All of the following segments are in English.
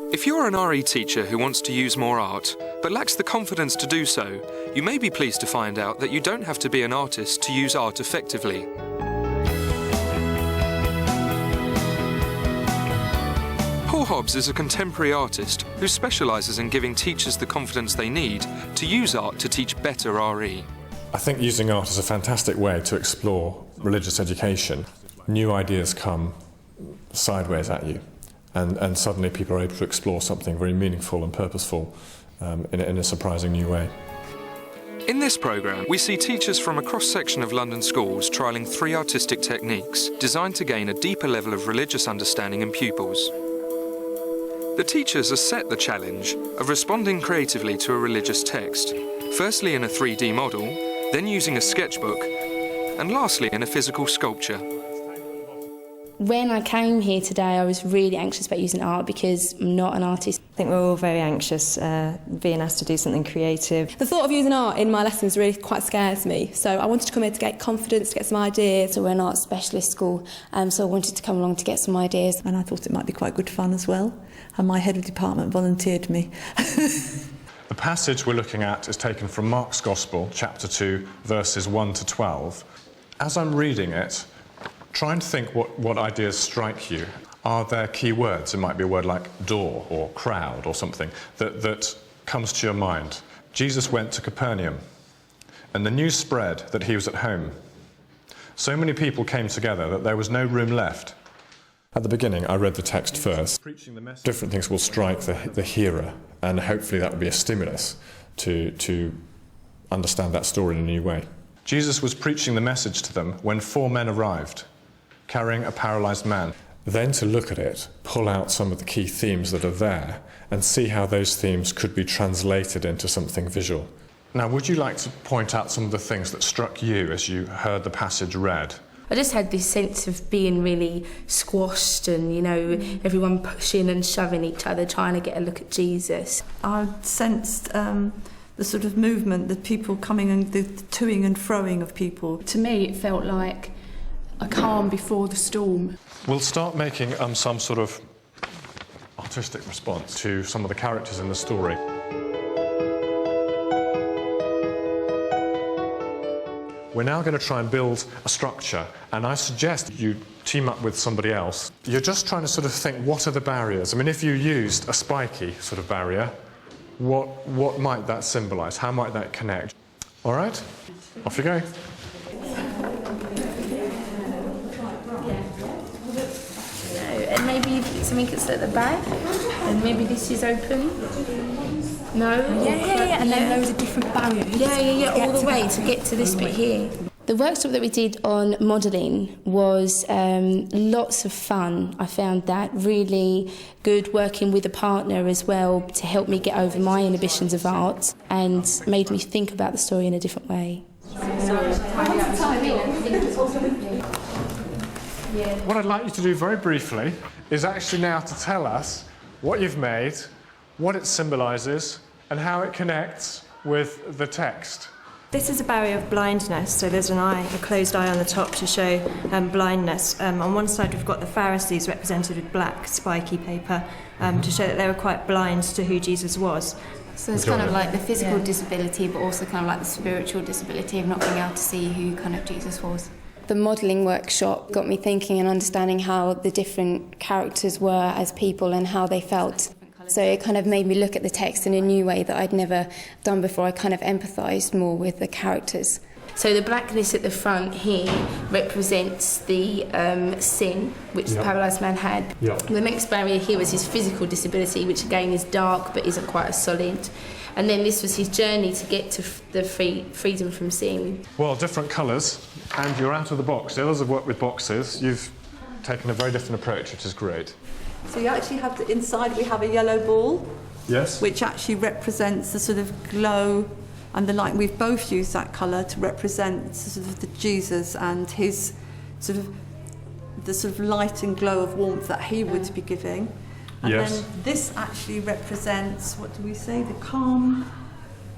If you're an RE teacher who wants to use more art, but lacks the confidence to do so, you may be pleased to find out that you don't have to be an artist to use art effectively. Paul Hobbs is a contemporary artist who specialises in giving teachers the confidence they need to use art to teach better RE. I think using art is a fantastic way to explore religious education. New ideas come sideways at you, and suddenly people are able to explore something very meaningful and purposeful in a surprising new way. In this programme, we see teachers from a cross-section of London schools trialling 3 artistic techniques designed to gain a deeper level of religious understanding in pupils. The teachers are set the challenge of responding creatively to a religious text, firstly in a 3D model, then using a sketchbook, and lastly in a physical sculpture. When I came here today, I was really anxious about using art because I'm not an artist. I think we're all very anxious being asked to do something creative. The thought of using art in my lessons really quite scares me, so I wanted to come here to get confidence, to get some ideas. So we're an art specialist school, so I wanted to come along to get some ideas. And I thought it might be quite good fun as well, and my head of department volunteered me. The passage we're looking at is taken from Mark's Gospel, chapter 2, verses 1 to 12. As I'm reading it, try and think what ideas strike you. Are there key words? It might be a word like door or crowd or something that comes to your mind. Jesus went to Capernaum, and the news spread that he was at home. So many people came together that there was no room left. At the beginning, I read the text first. Different things will strike the hearer, and hopefully that will be a stimulus to understand that story in a new way. Jesus was preaching the message to them when 4 men arrived, carrying a paralysed man. Then to look at it, pull out some of the key themes that are there, and see how those themes could be translated into something visual. Now, would you like to point out some of the things that struck you as you heard the passage read? I just had this sense of being really squashed and, you know, everyone pushing and shoving each other, trying to get a look at Jesus. I sensed the sort of movement, the people coming and the toing and froing of people. To me, it felt like a calm before the storm. We'll start making some sort of artistic response to some of the characters in the story. We're now going to try and build a structure, and I suggest you team up with somebody else. You're just trying to sort of think, what are the barriers? I mean, if you used a spiky sort of barrier, what might that symbolise? How might that connect? All right, off you go. And maybe something that's at the back, and maybe this is open. No? Yeah, and then loads of different barriers. Yeah, all the way to get to this bit here. The workshop that we did on modelling was lots of fun. I found that really good, working with a partner as well to help me get over my inhibitions of art and made me think about the story in a different way. What I'd like you to do very briefly is actually now to tell us what you've made, what it symbolises, and how it connects with the text. This is a barrier of blindness, so there's an eye, a closed eye on the top to show blindness. On one side we've got the Pharisees represented with black spiky paper to show that they were quite blind to who Jesus was. So it's kind of like the physical disability, but also kind of like the spiritual disability of not being able to see who kind of Jesus was. The modelling workshop got me thinking and understanding how the different characters were as people and how they felt. So it kind of made me look at the text in a new way that I'd never done before. I kind of empathised more with the characters. So the blackness at the front here represents the sin which the paralysed man had. The next barrier here was his physical disability, which again is dark but isn't quite as solid. And then this was his journey to get to the freedom from sin. Well, different colours, and you're out of the box. The others have worked with boxes. You've taken a very different approach, which is great. So you actually have inside we have a yellow ball, yes, which actually represents the sort of glow and the light. We've both used that colour to represent sort of the Jesus and his sort of the sort of light and glow of warmth that he would be giving. And then this actually represents, what do we say, the calm,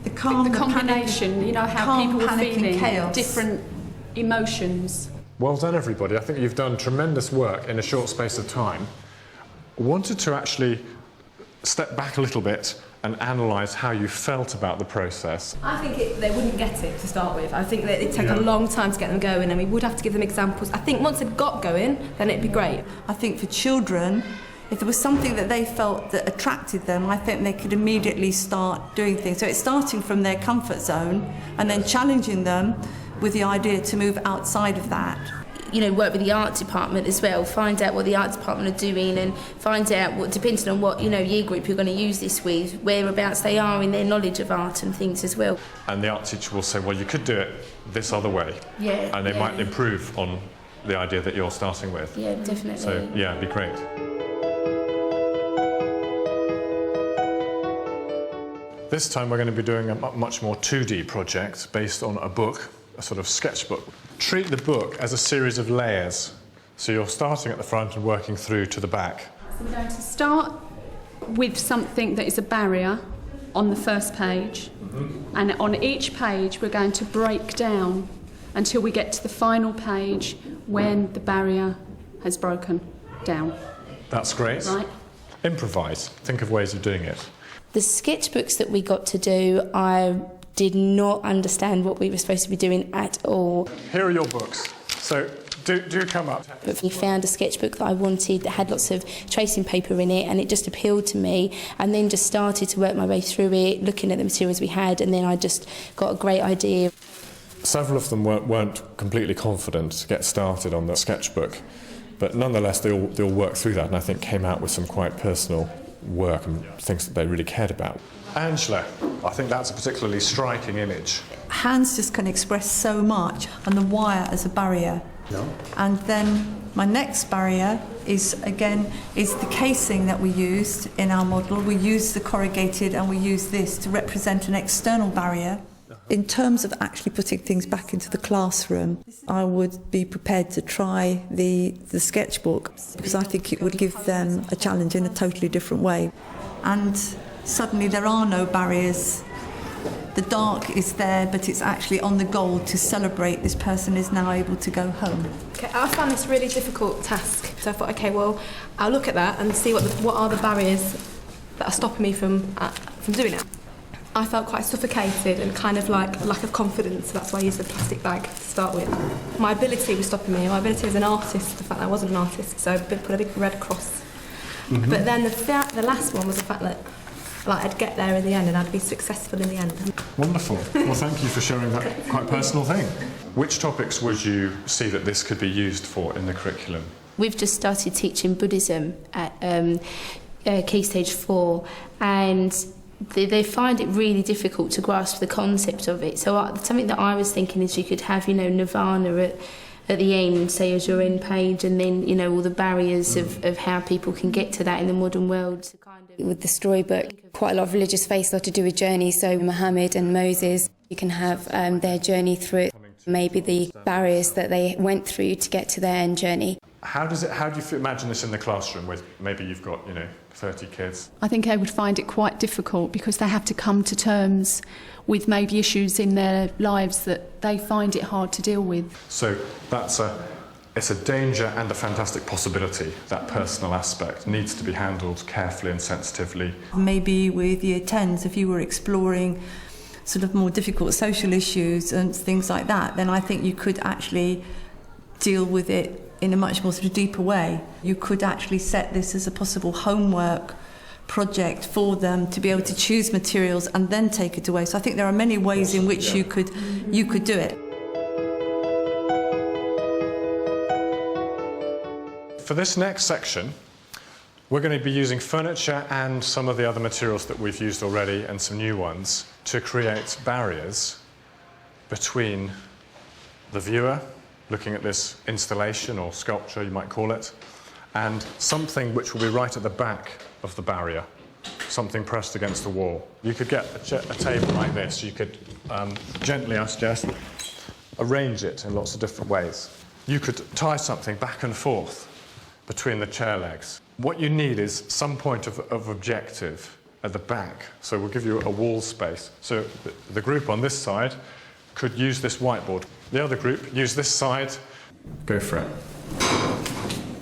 the combination, panic, you know, how people were feeling, chaos. Different emotions. Well done, everybody. I think you've done tremendous work in a short space of time. Wanted to actually step back a little bit and analyse how you felt about the process. I think they wouldn't get it to start with. I think that it'd take a long time to get them going, and we would have to give them examples. I think once they got going, then it'd be great. I think for children, if there was something that they felt that attracted them, I think they could immediately start doing things. So it's starting from their comfort zone and then challenging them with the idea to move outside of that. You know, work with the art department as well, find out what the art department are doing, and find out what, depending on what, you know, year group you're going to use this with, whereabouts they are in their knowledge of art and things as well. And the art teacher will say, well, you could do it this other way. Yeah. And they might improve on the idea that you're starting with. Yeah, definitely. So, yeah, it'd be great. This time we're going to be doing a much more 2D project based on a book, a sort of sketchbook. Treat the book as a series of layers. So you're starting at the front and working through to the back. So we're going to start with something that is a barrier on the first page. And on each page we're going to break down until we get to the final page when the barrier has broken down. That's great. Right. Improvise. Think of ways of doing it. The sketchbooks that we got to do, I did not understand what we were supposed to be doing at all. Here are your books. So do come up. But we found a sketchbook that I wanted that had lots of tracing paper in it, and it just appealed to me, and then just started to work my way through it, looking at the materials we had, and then I just got a great idea. Several of them weren't completely confident to get started on the sketchbook, but nonetheless they all worked through that, and I think came out with some quite personal work and things that they really cared about. Angela, I think that's a particularly striking image. Hands just can express so much, and the wire as a barrier. No. And then my next barrier is the casing that we used in our model. We used the corrugated and we used this to represent an external barrier. In terms of actually putting things back into the classroom, I would be prepared to try the sketchbook, because I think it would give them a challenge in a totally different way. And suddenly there are no barriers. The dark is there, but it's actually on the gold to celebrate this person is now able to go home. Okay, I found this a really difficult task. So I thought, okay, well, I'll look at that and see what are the barriers that are stopping me from doing it. I felt quite suffocated and kind of like lack of confidence. That's why I used the plastic bag to start with. My ability was stopping me. My ability as an artist, the fact that I wasn't an artist, so I put a big red cross. Mm-hmm. But then the last one was the fact that I'd get there in the end and I'd be successful in the end. Wonderful. Well, thank you for sharing that quite personal thing. Which topics would you see that this could be used for in the curriculum? We've just started teaching Buddhism at Key Stage 4, and they find it really difficult to grasp the concept of it. So something that I was thinking is you could have, nirvana at the end, say as your end page, and then, all the barriers of how people can get to that in the modern world. So with the storybook, quite a lot of religious faith started to do with journeys. So Muhammad and Moses, you can have their journey through it, maybe the barriers that they went through to get to their end journey. How do you imagine this in the classroom with maybe you've got 30 kids? I think they would find it quite difficult because they have to come to terms with maybe issues in their lives that they find it hard to deal with. So it's a danger and a fantastic possibility. That personal aspect needs to be handled carefully and sensitively. Maybe with year 10s, if you were exploring sort of more difficult social issues and things like that, then I think you could actually deal with it in a much more sort of deeper way. You could actually set this as a possible homework project for them to be able to choose materials and then take it away. So I think there are many ways in which you could do it. For this next section, we're going to be using furniture and some of the other materials that we've used already and some new ones to create barriers between the viewer looking at this installation or sculpture, you might call it, and something which will be right at the back of the barrier, something pressed against the wall. You could get a table like this. You could gently, I suggest, arrange it in lots of different ways. You could tie something back and forth between the chair legs. What you need is some point of objective at the back. So we'll give you a wall space. So the group on this side could use this whiteboard. The other group use this side. Go for it.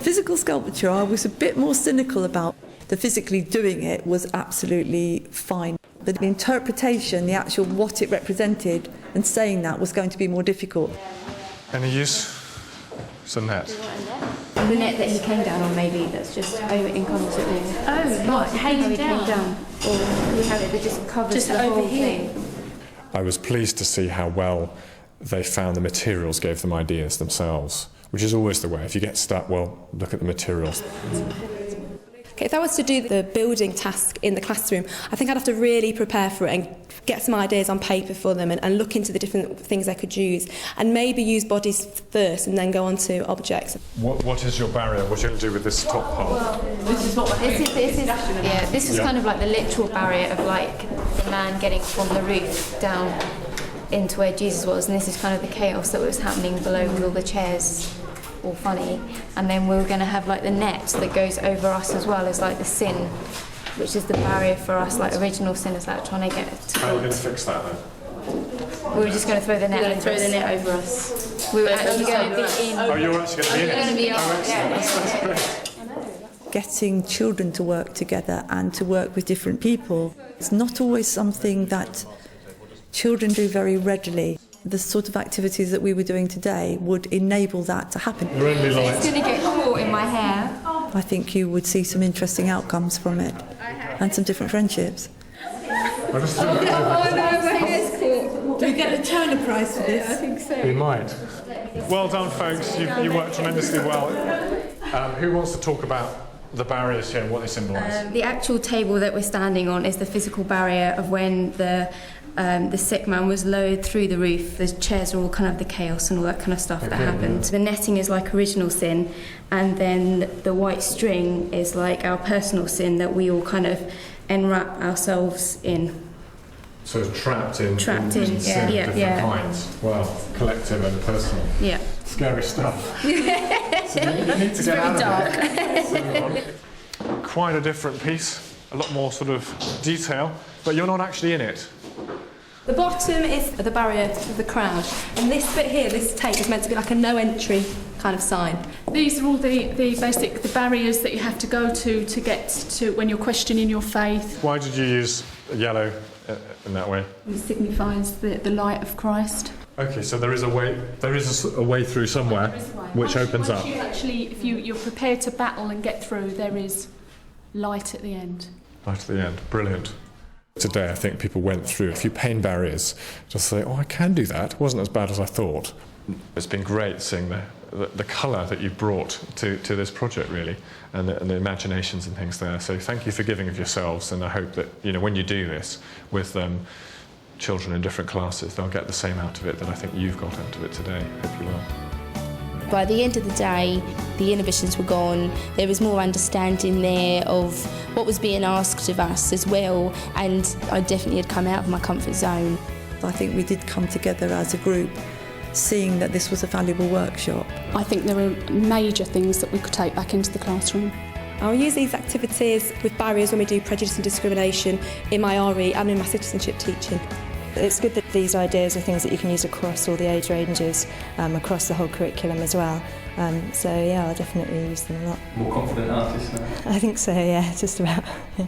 Physical sculpture I was a bit more cynical about. The physically doing it was absolutely fine. The interpretation, the actual what it represented and saying that was going to be more difficult. Any use? It's a net. The net that he came down on, maybe, that's just over in concert wall. Oh, Not how he came down. Or we have it that just covers just the over whole here. thing. I was pleased to see how well they found the materials gave them ideas themselves, which is always the way. If you get stuck, well, look at the materials. Okay, if I was to do the building task in the classroom, I think I'd have to really prepare for it and get some ideas on paper for them and look into the different things they could use, and maybe use bodies first and then go on to objects. What is your barrier? What are you going to do with this top part? This is kind of like the literal barrier of like the man getting from the roof down into where Jesus was, and this is kind of the chaos that was happening below with all the chairs all funny, and then we're going to have like the net that goes over us as well as like the sin, which is the barrier for us, like original sinners, like trying to get to How are you going to fix that then? we were just going to throw the net over us. We were actually going to be in. Oh, you're actually going to be in it? Oh, excellent. That's great. Getting children to work together and to work with different people, it's not always something that children do very readily. The sort of activities that we were doing today would enable that to happen. You're only light. It's going to get caught in my hair. I think you would see some interesting outcomes from it and some different friendships. I'll just throw it over. Do we get a Turner Prize for this? I think so. You might. Well done, folks. You worked tremendously well. Who wants to talk about the barriers here and what they symbolise? The actual table that we're standing on is the physical barrier of when the sick man was lowered through the roof. The chairs are all kind of the chaos and all that kind of stuff that happened. The netting is like original sin, and then the white string is like our personal sin that we all kind of enwrap ourselves in. So trapped in sin of different kinds. Wow, collective and personal. Yeah. Scary stuff. So you need to get out of it. Quite a different piece, a lot more sort of detail, but you're not actually in it. The bottom is the barrier of the crowd, and this bit here, this tape, is meant to be like a no entry kind of sign. These are all the barriers that you have to go to get to when you're questioning your faith. Why did you use yellow in that way? It signifies the light of Christ. Okay, so there is a way. There is a way through somewhere, which opens up. If you're prepared to battle and get through, there is light at the end. Light at the end. Brilliant. Today, I think people went through a few pain barriers to say, oh, I can do that. It wasn't as bad as I thought. It's been great seeing the colour that you brought to this project, really, and the imaginations and things there. So thank you for giving of yourselves, and I hope that, when you do this with children in different classes, they'll get the same out of it that I think you've got out of it today. Hope you will. By the end of the day, the inhibitions were gone. There was more understanding there of what was being asked of us as well, and I definitely had come out of my comfort zone. I think we did come together as a group, seeing that this was a valuable workshop. I think there are major things that we could take back into the classroom. I'll use these activities with barriers when we do prejudice and discrimination in my RE and in my citizenship teaching. It's good that these ideas are things that you can use across all the age ranges, across the whole curriculum as well. So yeah, I'll definitely use them a lot. More confident artist now? I think so, yeah, just about. Yeah.